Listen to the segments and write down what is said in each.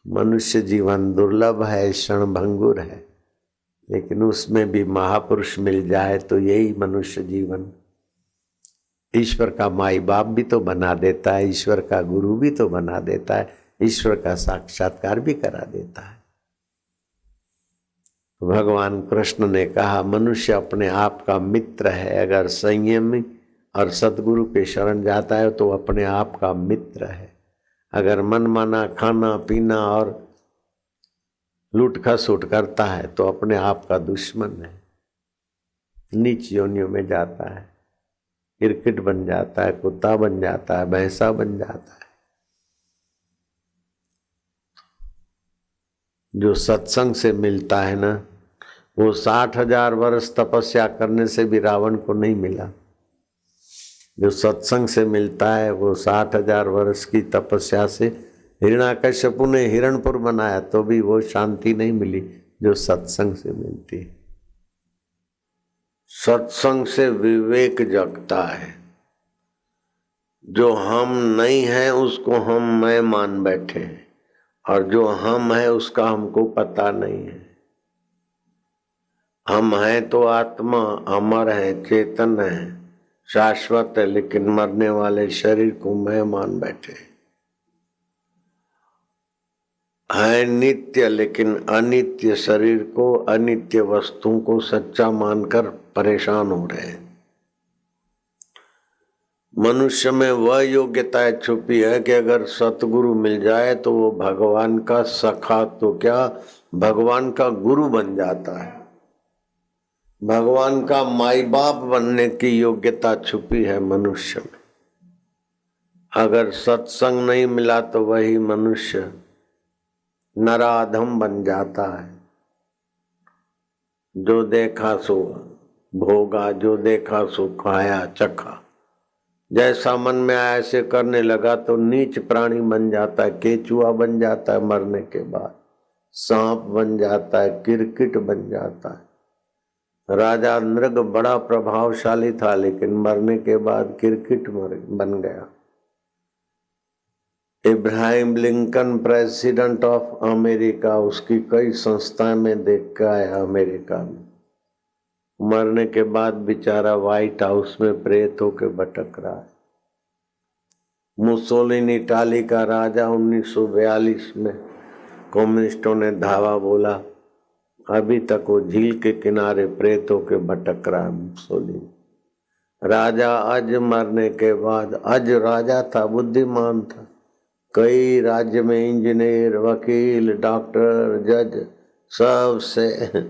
मनुष्य जीवन दुर्लभ है, क्षणभंगुर है, लेकिन उसमें भी महापुरुष मिल जाए तो यही मनुष्य जीवन ईश्वर का माई बाप भी तो बना देता है, ईश्वर का गुरु भी तो बना देता है, ईश्वर का साक्षात्कार भी करा देता है। भगवान कृष्ण ने कहा मनुष्य अपने आप का मित्र है। अगर संयमी और सतगुरु के शरण जाता है तो अपने आप का मित्र है। अगर मनमाना खाना पीना और लूट खसुट करता है तो अपने आप का दुश्मन है। नीच योनियों में जाता है, क्रिकेट बन जाता है, कुत्ता बन जाता है, भैंसा बन जाता है। जो सत्संग से मिलता है ना, वो 60,000 वर्ष तपस्या करने से भी रावण को नहीं मिला। जो सत्संग से मिलता है वो 60,000 वर्ष की तपस्या से हिरण्याकश्यपु ने हिरणपुर बनाया तो भी वो शांति नहीं मिली जो सत्संग से मिलती है। सत्संग से विवेक जगता है। जो हम नहीं है उसको हम मैं मान बैठे हैं, और जो हम है उसका हमको पता नहीं है। हम हैं तो आत्मा अमर है, चेतन है, शाश्वत है, लेकिन मरने वाले शरीर को मैं मान बैठे है नित्य, लेकिन अनित्य शरीर को, अनित्य वस्तुओं को सच्चा मानकर परेशान हो रहे हैं। मनुष्य में वह योग्यता छुपी है कि अगर सतगुरु मिल जाए तो वो भगवान का सखा तो क्या, भगवान का गुरु बन जाता है। भगवान का माई बाप बनने की योग्यता छुपी है मनुष्य में। अगर सत्संग नहीं मिला तो वही मनुष्य नराधम बन जाता है। जो देखा सो भोगा, जो देखा सो खाया चखा, जैसा मन में आया ऐसे करने लगा तो नीच प्राणी बन जाता है, केचुआ बन जाता है, मरने के बाद सांप बन जाता है, किरकिट बन जाता है। राजा नृग बड़ा प्रभावशाली था, लेकिन मरने के बाद किरकिट बन गया। Ibrahim Lincoln president of America, उसकी कई संस्थाएं में देख के आया अमेरिका में। मरने के बाद बेचारा व्हाइट हाउस में प्रेत होकर भटक रहा है। मुसोलिनी इटाली का राजा 1942 में कम्युनिस्टों ने धावा बोला, अभी तक वो झील के किनारे प्रेतों के भटक रहा है मुसोलिनी। राजा अज मरने के बाद, अज राजा था, बुद्धिमान था, कई राज्य में इंजीनियर, वकील, डॉक्टर, जज सबसे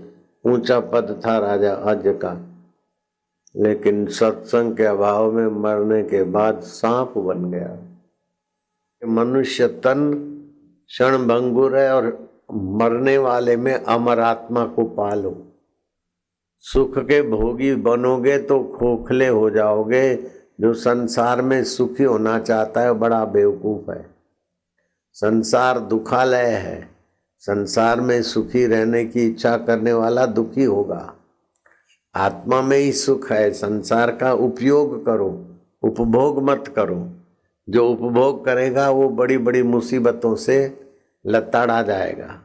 ऊंचा पद था राजा अज का, लेकिन सत्संग के अभाव में मरने के बाद सांप बन गया। मनुष्य तन क्षणभंगुर है और मरने वाले में अमर आत्मा को पालो। सुख के भोगी बनोगे तो खोखले हो जाओगे। जो संसार में सुखी होना चाहता है बड़ा बेवकूफ है। संसार दुखालय है। संसार में सुखी रहने की इच्छा करने वाला दुखी होगा। आत्मा में ही सुख है। संसार का उपयोग करो, उपभोग मत करो। जो उपभोग करेगा वो बड़ी बड़ी मुसीबतों से लताड़ा जाएगा।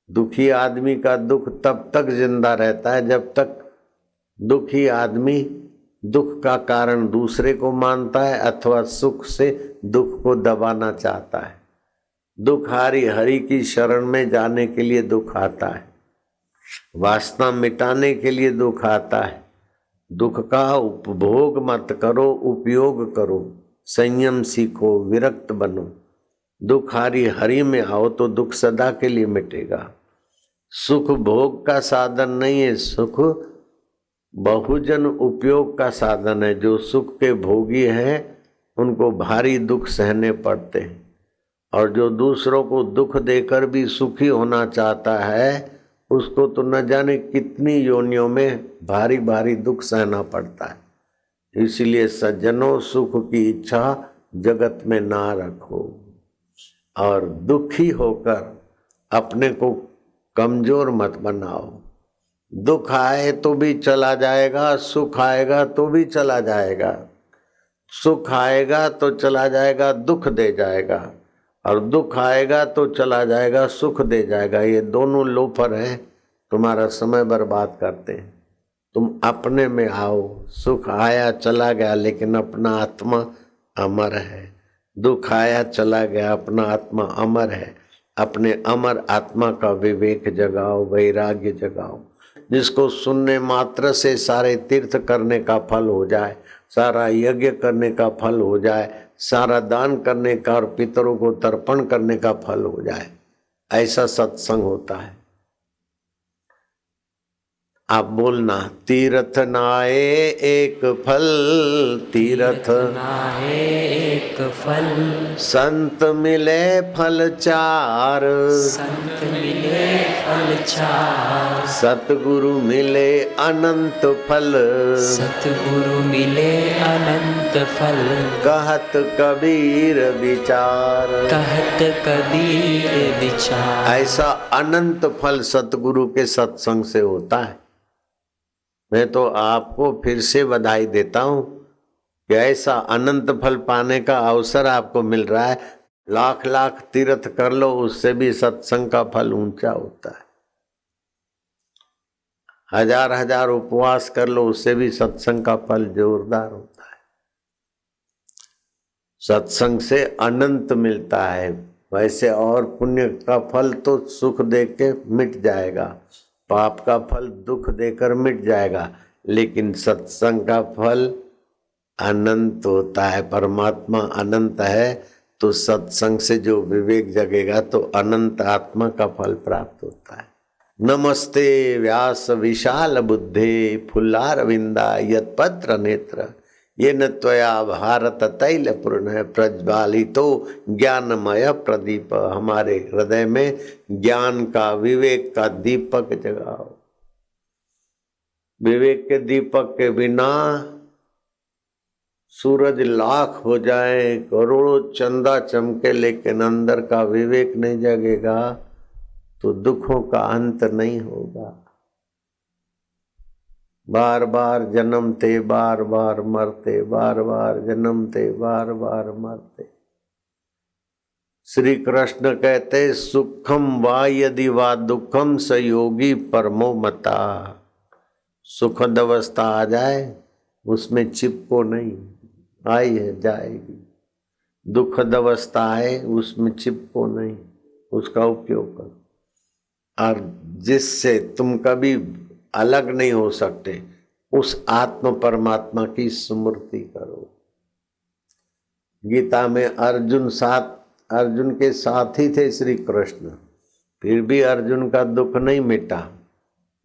दुखी आदमी का दुख तब तक जिंदा रहता है जब तक दुखी आदमी दुख का कारण दूसरे को मानता है अथवा सुख से दुख को दबाना चाहता है। दुखारी हरि की शरण में जाने के लिए दुख आता है, वासना मिटाने के लिए दुख आता है। दुख का उपभोग मत करो, उपयोग करो, संयम सीखो, विरक्त बनो। दुखारी हरि में आओ तो दुख सदा के लिए मिटेगा। सुख भोग का साधन नहीं है, सुख बहुजन उपयोग का साधन है। जो सुख के भोगी हैं उनको भारी दुख सहने पड़ते हैं, और जो दूसरों को दुख देकर भी सुखी होना चाहता है उसको तो न जाने कितनी योनियों में भारी भारी दुख सहना पड़ता है। इसलिए सज्जनों, सुख की इच्छा जगत में ना रखो और दुखी होकर अपने को कमजोर मत बनाओ। दुख आए तो भी चला जाएगा, सुख आएगा तो भी चला जाएगा। सुख आएगा तो चला जाएगा, दुख दे जाएगा, और दुख आएगा तो चला जाएगा, सुख दे जाएगा। ये दोनों लोफर हैं, तुम्हारा समय बर्बाद करते हैं। तुम अपने में आओ, सुख आया चला गया लेकिन अपना आत्मा अमर है। दुख आया चला गया, अपना आत्मा अमर है। अपने अमर आत्मा का विवेक जगाओ, वैराग्य जगाओ, जिसको सुनने मात्र से सारे तीर्थ करने का फल हो जाए, सारा यज्ञ करने का फल हो जाए, सारा दान करने का और पितरों को तर्पण करने का फल हो जाए। ऐसा सत्संग होता है। आप बोलना, तीर्थ नाए एक फल, तीर्थ नाए एक फल, संत मिले फल चार, संत मिले फल चार, सतगुरु मिले अनंत फल, सतगुरु मिले अनंत फल, कहत कबीर विचार, कहत कबीर विचार। ऐसा अनंत फल सतगुरु के सत्संग से होता है। मैं तो आपको फिर से बधाई देता हूं कि ऐसा अनंत फल पाने का अवसर आपको मिल रहा है। लाख लाख तीर्थ कर लो, उससे भी सत्संग का फल ऊंचा होता है। हजार हजार उपवास कर लो, उससे भी सत्संग का फल जोरदार होता है। सत्संग से अनंत मिलता है। वैसे और पुण्य का फल तो सुख दे के मिट जाएगा, पाप का फल दुख देकर मिट जाएगा, लेकिन सत्संग का फल अनंत होता है। परमात्मा अनंत है, तो सत्संग से जो विवेक जगेगा तो अनंत आत्मा का फल प्राप्त होता है। नमस्ते व्यास विशाल बुद्धे, फुल्लारविंदा यत्पत्र नेत्र, ये न त्वया भारत तैल पूर्ण प्रज्वालितो ज्ञानमय प्रदीप। हमारे हृदय में ज्ञान का, विवेक का दीपक जगाओ। विवेक के दीपक के बिना सूरज लाख हो जाए, करोड़ों चंदा चमके, लेकिन अंदर का विवेक नहीं जगेगा तो दुखों का अंत नहीं होगा। बार बार जन्मते, बार बार मरते, बार बार जन्मते, बार बार मरते। श्री कृष्ण कहते, सुखम वा यदि वा दुखम स योगी परमो मता। सुखद अवस्था आ जाए उसमें चिपको नहीं, आई है जाएगी। दुखद अवस्था आए उसमें चिपको नहीं, उसका उपयोग करो। और जिससे तुम कभी अलग नहीं हो सकते, उस आत्म परमात्मा की स्मृति करो। गीता में अर्जुन के साथ ही थे श्री कृष्ण, फिर भी अर्जुन का दुख नहीं मिटा।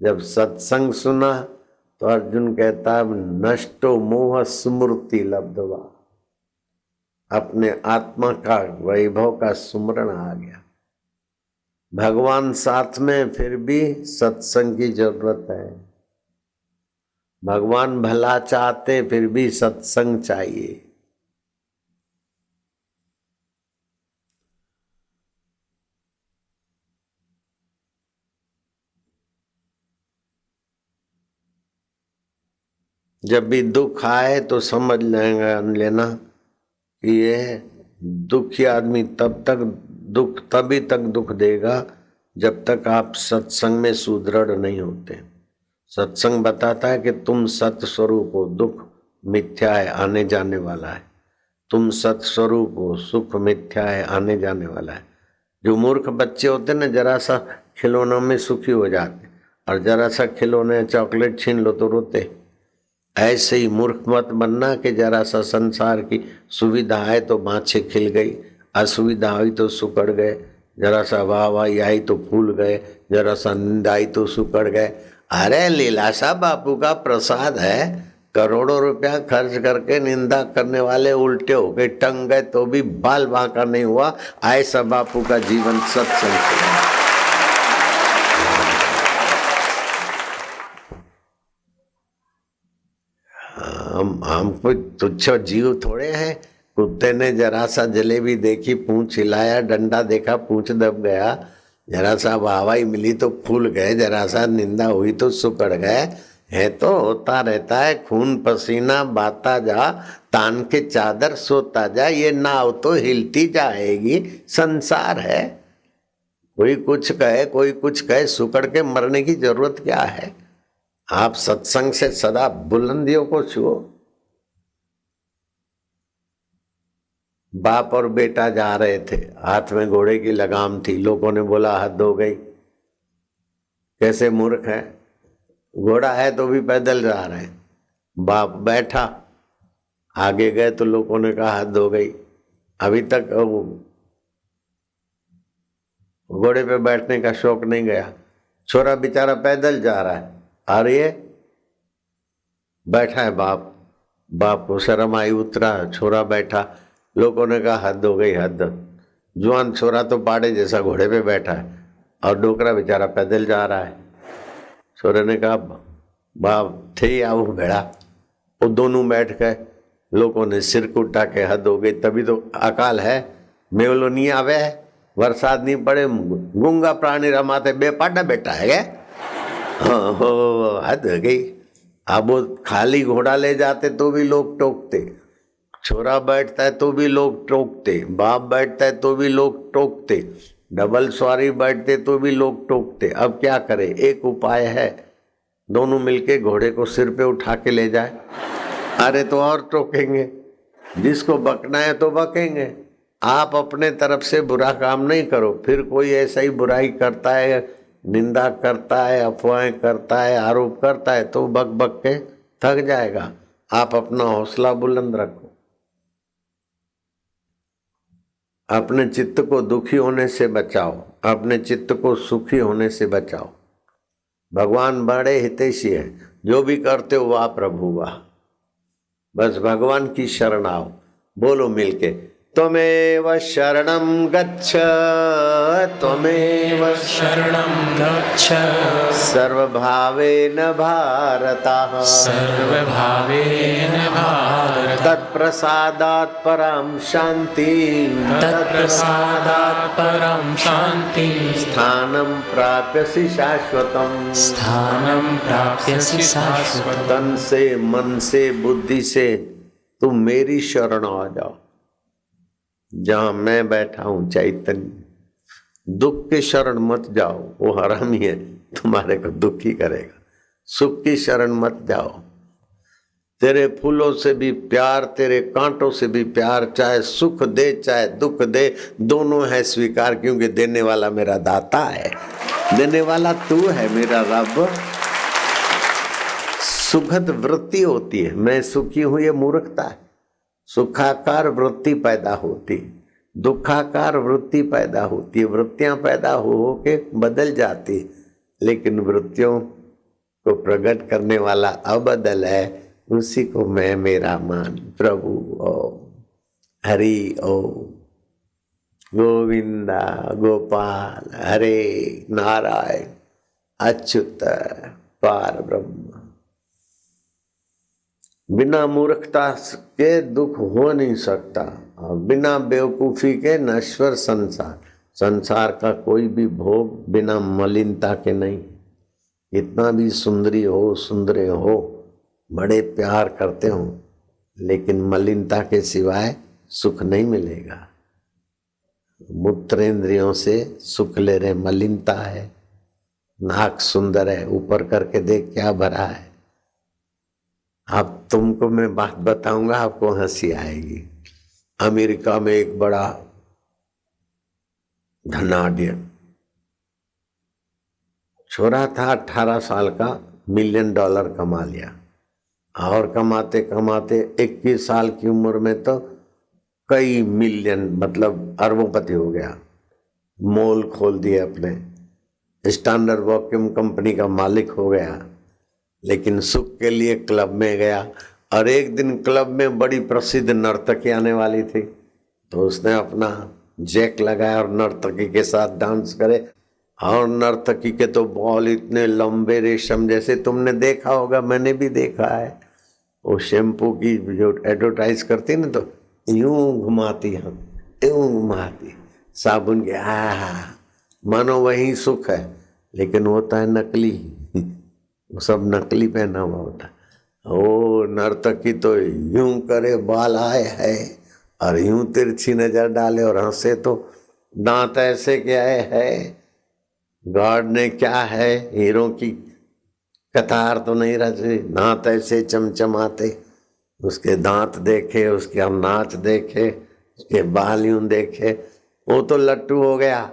जब सत्संग सुना तो अर्जुन कहता, नष्टो मोह स्मृति लब्धवा। अपने आत्मा का वैभव का सुमरण आ गया। भगवान साथ में, फिर भी सत्संग की जरूरत है। भगवान भला चाहते, फिर भी सत्संग चाहिए। जब भी दुख आए तो समझ लेना कि ये दुखी आदमी तभी तक दुख देगा जब तक आप सत्संग में सुदृढ़ नहीं होते। सत्संग बताता है कि तुम सत्य स्वरूप हो, दुख मिथ्या है, आने जाने वाला है। तुम सत्य स्वरूप हो, सुख मिथ्या है, आने जाने वाला है। जो मूर्ख बच्चे होते ना, जरा सा खिलौनों में सुखी हो जाते, और जरा सा खिलौने चॉकलेट छीन लो तो रोते। ऐसे ही मूर्ख मत बनना कि जरा सा संसार की सुविधा है तो बाँछें खिल गई, असुविधा हुई तो सुकड़ गए, जरा सा वाहवाही आई तो फूल गए, जरा सा निंदा आई तो सुकड़ गए। अरे लीलाशाह बापू का प्रसाद है, करोड़ों रुपया खर्च करके निंदा करने वाले उल्टे हो गए, टंग गए तो भी बाल बांका नहीं हुआ। ऐसा बापू का जीवन सत्संग। हम कोई तुच्छ जीव थोड़े हैं। कुत्ते ने जरा सा जलेबी देखी, पूंछ हिलाया, डंडा देखा, पूंछ दब गया, जरा सा वाहवाही मिली तो फूल गए, जरा सा निंदा हुई तो सुकड़ गए। है तो होता रहता है, खून पसीना बाता जा, तान के चादर सोता जा, ये नाव तो हिलती जाएगी, संसार है। कोई कुछ कहे कोई कुछ कहे, सुकड़ के मरने की जरूरत क्या है। आप सत्संग से सदा बुलंदियों को छुओ। बाप और बेटा जा रहे थे, हाथ में घोड़े की लगाम थी। लोगों ने बोला हद हो गई, कैसे मूर्ख है, घोड़ा है तो भी पैदल जा रहे हैं। बाप बैठा, आगे गए तो लोगों ने कहा हद हो गई, अभी तक वो घोड़े पे बैठने का शौक नहीं गया, छोरा बेचारा पैदल जा रहा है और ये बैठा है। बाप को शर्म आई, उतरा, छोरा बैठा। लोगों ने कहा हद हो गई, हद। जवान छोरा तो पाड़े जैसा घोड़े पे बैठा है और डोकरा बेचारा पैदल जा रहा है। छोरे ने कहा बाप थे आओ भेड़ा। वो दोनों बैठ गए। लोगों ने सिर कुटा के हद हो गई, तभी तो अकाल है, मेवलो नहीं आवे, बरसात नहीं पड़े, गूंगा प्राणी रमाते बेपाटा बेटा है। हो हद हो गई। अब वो खाली घोड़ा ले जाते तो भी लोग टोकते, छोरा बैठता है तो भी लोग टोकते, बाप बैठता है तो भी लोग टोकते, डबल सवारी बैठते तो भी लोग टोकते। अब क्या करे, एक उपाय है, दोनों मिलके घोड़े को सिर पे उठा के ले जाए। अरे तो और टोकेंगे, जिसको बकना है तो बकेंगे। आप अपने तरफ से बुरा काम नहीं करो, फिर कोई ऐसा ही बुराई करता है, निंदा करता है, अफवाहें करता है, आरोप करता है तो बक बक के थक जाएगा। आप अपना हौसला बुलंद रखो, अपने चित्त को दुखी होने से बचाओ, अपने चित्त को सुखी होने से बचाओ। भगवान बड़े हितैषी है, जो भी करते हो वाह प्रभु वाह। बस भगवान की शरण आओ, बोलो मिलके, त्वमेव शरणं गच्छ, त्वमेव शरणं गच्छ, सर्वभावेन भारतः, सर्वभावेन भारत, तत्प्रसादात् परं शान्तिं, तत्प्रसादात् परं शान्तिं, स्थानं प्राप्यसि शाश्वतम्, स्थानं प्राप्यसि शाश्वतम्। तन से, मन से, बुद्धि से तुम मेरी शरण आ जाओ। जहां मैं बैठा हूं चैतन्य, दुख के शरण मत जाओ, वो हरामी है, तुम्हारे को दुखी करेगा। सुख की शरण मत जाओ, तेरे फूलों से भी प्यार, तेरे कांटों से भी प्यार, चाहे सुख दे चाहे दुख दे, दोनों है स्वीकार, क्योंकि देने वाला मेरा दाता है, देने वाला तू है मेरा रब। सुखद वृत्ति होती है, मैं सुखी हूं ये मूर्खता है। सुखाकार वृत्ति पैदा होती, दुखाकार वृत्ति पैदा होती है, वृत्तियां पैदा हो के बदल जाती, लेकिन वृत्तियों को प्रकट करने वाला अबदल है, उसी को मैं मेरा मान। प्रभु ओम हरि ओम, गोविंदा गोपाल हरे नारायण अच्युत पार ब्रह्म। बिना मूर्खता के दुख हो नहीं सकता, और बिना बेवकूफ़ी के नश्वर संसार। संसार का कोई भी भोग बिना मलिनता के नहीं। इतना भी सुंदरी हो, सुंदरे हो, बड़े प्यार करते हो, लेकिन मलिनता के सिवाय सुख नहीं मिलेगा। मूत्रेंद्रियों से सुख ले रहे, मलिनता है। नाक सुंदर है, ऊपर करके देख क्या भरा है। अब तुमको मैं बात बताऊंगा, आपको हंसी आएगी। अमेरिका में एक बड़ा धनाढ्य छोरा था, 18 साल का, $1 मिलियन कमा लिया, और कमाते कमाते 21 साल की उम्र में तो कई मिलियन, मतलब अरबोपति हो गया। मॉल खोल दिए अपने, स्टैंडर्ड वैक्यूम कंपनी का मालिक हो गया। लेकिन सुख के लिए क्लब में गया, और एक दिन क्लब में बड़ी प्रसिद्ध नर्तकी आने वाली थी, तो उसने अपना जैक लगाया और नर्तकी के साथ डांस करे। और नर्तकी के तो बाल इतने लंबे, रेशम जैसे, तुमने देखा होगा, मैंने भी देखा है। वो शैम्पू की जो एडवर्टाइज करती ना, तो यूं घुमाती, हम यूं घुमाती, साबुन के, मानो वही सुख है, लेकिन होता है नकली। वो सब नकली पहना हुआ होता है। ओ नर्तकी तो यूं करे बाल आए है और यूं तिरछी नजर डाले और हंसे तो दांत ऐसे क्या है। गॉड ने क्या है, हीरो की कतार तो नहीं रची, दांत ऐसे चमचमाते। उसके दांत देखे, उसके नाच देखे, उसके बाल यूं देखे, वो तो लट्टू हो गया।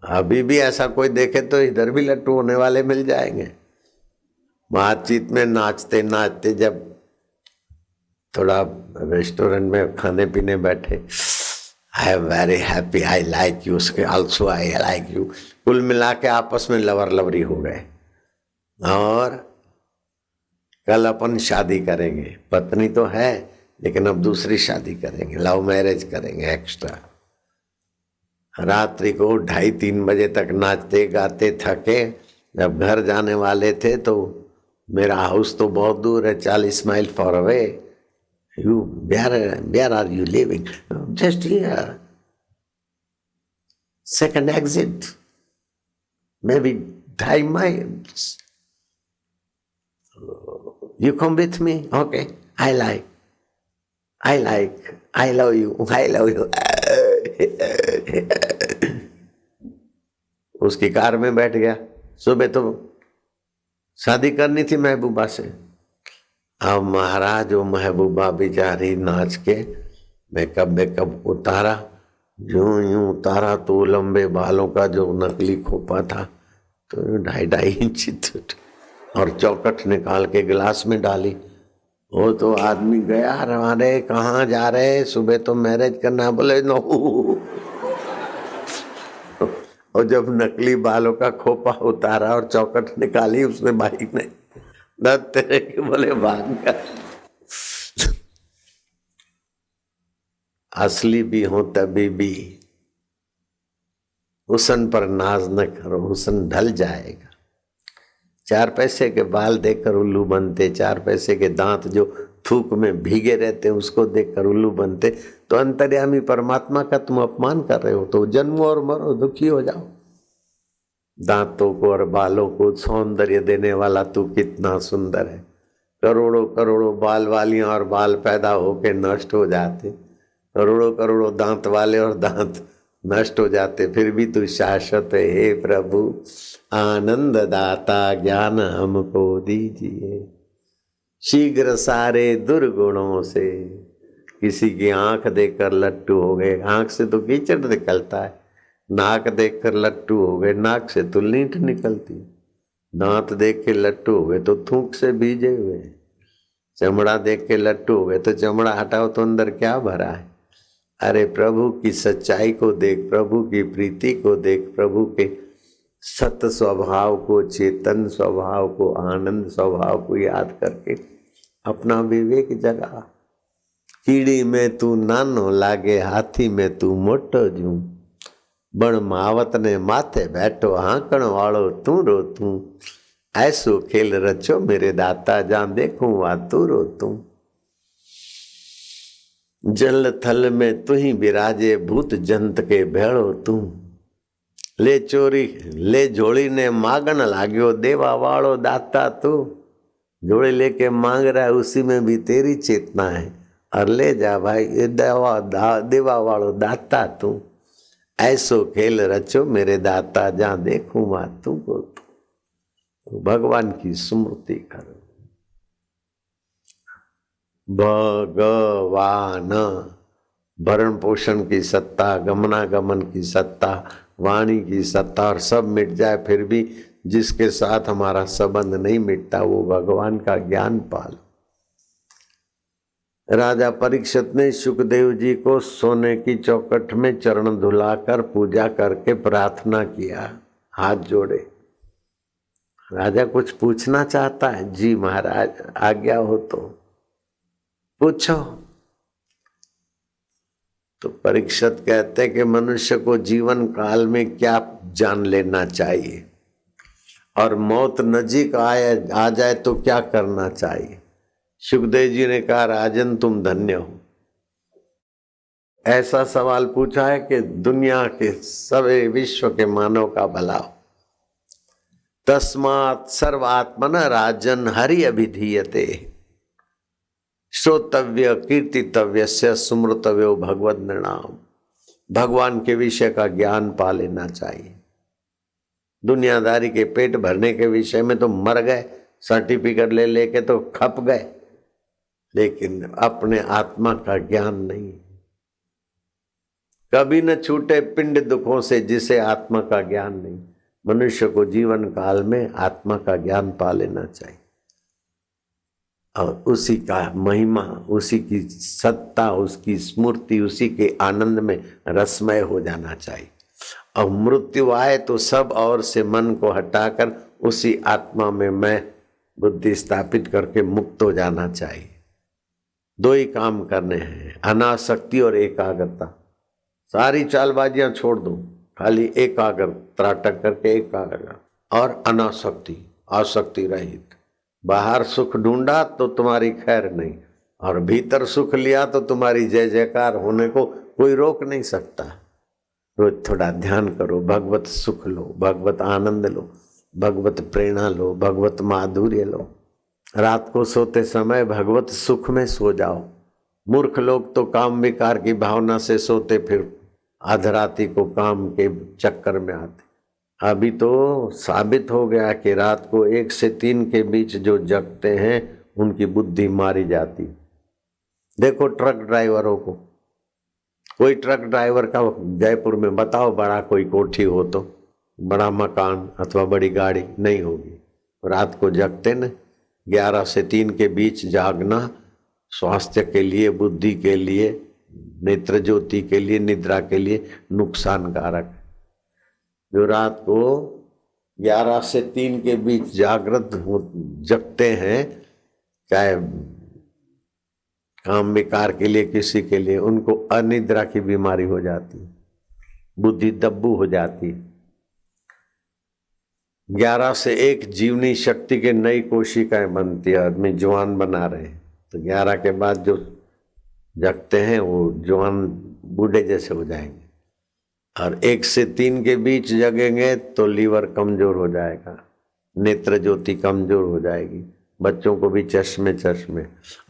अभी भी ऐसा कोई देखे तो इधर भी लट्टू होने वाले मिल जाएंगे। बातचीत में नाचते नाचते जब थोड़ा रेस्टोरेंट में खाने पीने बैठे, I am very happy, I like you, उसके ऑल्सो आई लाइक यू, कुल मिला के आपस में लवर लवरी हो गए। और कल अपन शादी करेंगे, पत्नी तो है लेकिन अब दूसरी शादी करेंगे, लव मैरिज करेंगे एक्स्ट्रा। रात्रि को 2:30-3 बजे तक नाचते गाते थके, जब घर जाने वाले थे तो मेरा हाउस तो बहुत दूर है, 40 mile far away. You where are you living? Just here, second exit, maybe 2.5 miles. You come with me? Okay, I love you. उसकी कार में बैठ गया। सुबह तो शादी करनी थी महबूबा से। अब महाराज वो महबूबा बेचारी नाच के मेकअप उतारा, यूं उतारा तो लंबे बालों का जो नकली खोपा था तो 2.5 इंच और चौकट निकाल के गिलास में डाली। वो तो आदमी गया, अरे कहाँ जा रहे, सुबह तो मैरिज करना, बोले नो। और जब नकली बालों का खोपा उतारा और चौकट निकाली, उसमें भाई ने दत्त तेरे के बोले भाग कर। असली भी हो तभी भी हुस्न पर नाज न करो, हुस्न ढल जाएगा। 4 पैसे के बाल देखकर उल्लू बनते, 4 पैसे के दांत जो थूक में भीगे रहते उसको देखकर उल्लू बनते, तो अंतर्यामी परमात्मा का तुम अपमान कर रहे हो। तो जन्मो और मरो, दुखी हो जाओ। दांतों को और बालों को सौंदर्य देने वाला तू कितना सुंदर है। करोड़ों करोड़ों बाल वालियां और बाल पैदा होके नष्ट हो जाते, करोड़ों करोड़ों दांत वाले और दांत नष्ट हो जाते, फिर भी तू शाश्वत है। हे प्रभु आनंद दाता ज्ञान हमको दीजिए, शीघ्र सारे दुर्गुणों से। किसी की आंख देखकर लट्टू हो गए, आंख से तो कीचड़ निकलता है। नाक देखकर लट्टू हो गए, नाक से तो लींठ निकलती। दांत देख के लट्टू हो गए तो थूक से भीजे हुए। चमड़ा देख के लट्टू हो गए तो चमड़ा हटाओ तो अंदर क्या भरा है। अरे प्रभु की सच्चाई को देख, प्रभु की प्रीति को देख, प्रभु के सत स्वभाव को, चेतन स्वभाव को, आनंद स्वभाव को याद करके अपना विवेक जगा। कीड़ी में तू नानो लागे, हाथी में तू मोटो जू, बण मावत ने माथे बैठो, हांकण वालो तू रो तू। ऐसो खेल रचो मेरे दाता, जहां देखूं वहां तू रो तू। जल थल में तू ही विराजे, भूत जंत के भेड़ो तू। ले चोरी ले झोली ने मांगन लाग्यो, देवा वालो दाता तू। झोली लेके मांग रहा है, उसी में भी तेरी चेतना है। और ले जा भाई, ये देवा वालो दाता तू। ऐसो खेल रचो मेरे दाता, जहां देखूं वहां तू को तू। भगवान की स्मृति करो। भगवान भरण पोषण की सत्ता, गमनागमन की सत्ता, वाणी की सत्ता, और सब मिट जाए फिर भी जिसके साथ हमारा संबंध नहीं मिटता, वो भगवान का ज्ञान पालो। राजा परीक्षित ने सुखदेव जी को सोने की चौखट में चरण धुलाकर पूजा करके प्रार्थना किया, हाथ जोड़े। राजा कुछ पूछना चाहता है? जी महाराज, आज्ञा हो तो पूछो। तो परीक्षित कहते हैं कि मनुष्य को जीवन काल में क्या जान लेना चाहिए और मौत नजीक आ जाए तो क्या करना चाहिए। सुखदेव जी ने कहा, राजन तुम धन्य हो। ऐसा सवाल पूछा है कि दुनिया के सभी विश्व के मानव का भला हो। तस्मात् सर्वात्मन राजन हरि अभिधीयते श्रोतव्य कीर्तितव्य से सुमृतव्यो भगवद नृणाम। भगवान के विषय का ज्ञान पा लेना चाहिए। दुनियादारी के पेट भरने के विषय में तो मर गए, सर्टिफिकेट ले लेके तो खप गए, लेकिन अपने आत्मा का ज्ञान नहीं। कभी न छूटे पिंड दुखों से जिसे आत्मा का ज्ञान नहीं। मनुष्य को जीवन काल में आत्मा का ज्ञान पा लेना चाहिए और उसी का महिमा, उसी की सत्ता, उसकी स्मृति, उसी के आनंद में रसमय हो जाना चाहिए। और मृत्यु आए तो सब और से मन को हटाकर उसी आत्मा में मैं बुद्धि स्थापित करके मुक्त हो जाना चाहिए। दो ही काम करने हैं, अनासक्ति और एकाग्रता। सारी चालबाजियां छोड़ दो, खाली एकाग्र त्राटक करके एकाग्र और अनासक्ति, आसक्ति रहित। बाहर सुख ढूंढा तो तुम्हारी खैर नहीं, और भीतर सुख लिया तो तुम्हारी जय जयकार होने को कोई रोक नहीं सकता। रोज थोड़ा ध्यान करो, भगवत सुख लो, भगवत आनंद लो, भगवत प्रेरणा लो, भगवत माधुर्य लो। रात को सोते समय भगवत सुख में सो जाओ। मूर्ख लोग तो काम विकार की भावना से सोते, फिर आधराती को काम के चक्कर में आते। अभी तो साबित हो गया कि रात को 1 से 3 के बीच जो जगते हैं उनकी बुद्धि मारी जाती। देखो ट्रक ड्राइवरों को, कोई ट्रक ड्राइवर का जयपुर में बताओ बड़ा कोई कोठी हो तो, बड़ा मकान अथवा बड़ी गाड़ी नहीं होगी। रात को जगते न, 11 से 3 के बीच जागना स्वास्थ्य के लिए, बुद्धि के लिए, नेत्र ज्योति के लिए, निद्रा के लिए नुकसानकारक। जो रात को 11 से 3 के बीच जागृत जगते हैं, चाहे काम विकार के लिए, किसी के लिए, उनको अनिद्रा की बीमारी हो जाती, बुद्धि दब्बू हो जाती। 11 से 1 जीवनी शक्ति के नई कोशिकाएं बनती है, आदमी जवान बना रहे हैं। तो 11 के बाद जो जगते हैं वो जवान बूढ़े जैसे हो जाएंगे, और 1 से 3 के बीच जगेंगे तो लीवर कमजोर हो जाएगा, नेत्र ज्योति कमजोर हो जाएगी, बच्चों को भी चश्मे।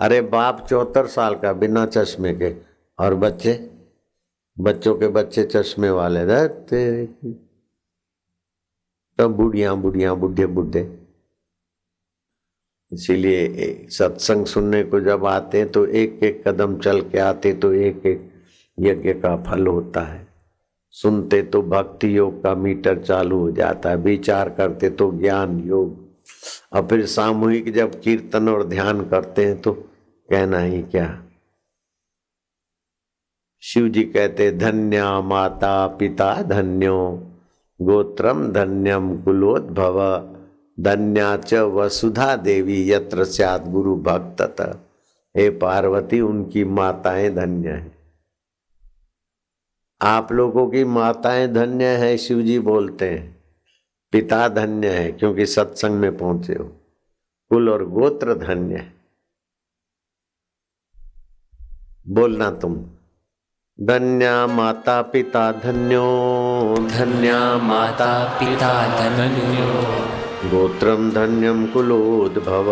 अरे बाप 74 साल का बिना चश्मे के, और बच्चों के बच्चे चश्मे वाले रहते, तब बुढ़ियां बुढ़े। इसीलिए सत्संग सुनने को जब आते हैं तो एक एक कदम चल के आते, तो एक एक यज्ञ का फल होता है। सुनते तो भक्ति योग का मीटर चालू हो जाता है, विचार करते तो ज्ञान योग, और फिर सामूहिक जब कीर्तन और ध्यान करते हैं तो कहना ही क्या। शिव जी कहते धन्या माता पिता धन्यो गोत्रम धन्यम कुलोद्भव धन्या च वसुधा देवी यत्र स्यात् गुरु भक्तत। हे पार्वती, उनकी माताएं धन्य हैं। आप लोगों की माताएं धन्य है, शिव जी बोलते हैं। पिता धन्य है क्योंकि सत्संग में पहुंचे हो। कुल और गोत्र धन्य है। बोलना तुम, धन्या माता पिता धन्यो, धन्या माता पिता धन्यो, गोत्रम धन्यम कुलोद्भव,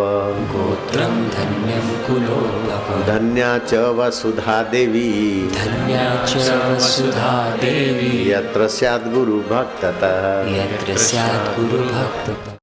गोत्रम धन्यम कुलोद्भव, धन्या च वसुधा देवी, धन्या च वसुधा देवी, यत्र स्यात् गुरु भक्ततः, यत्र स्यात् गुरु भक्ततः।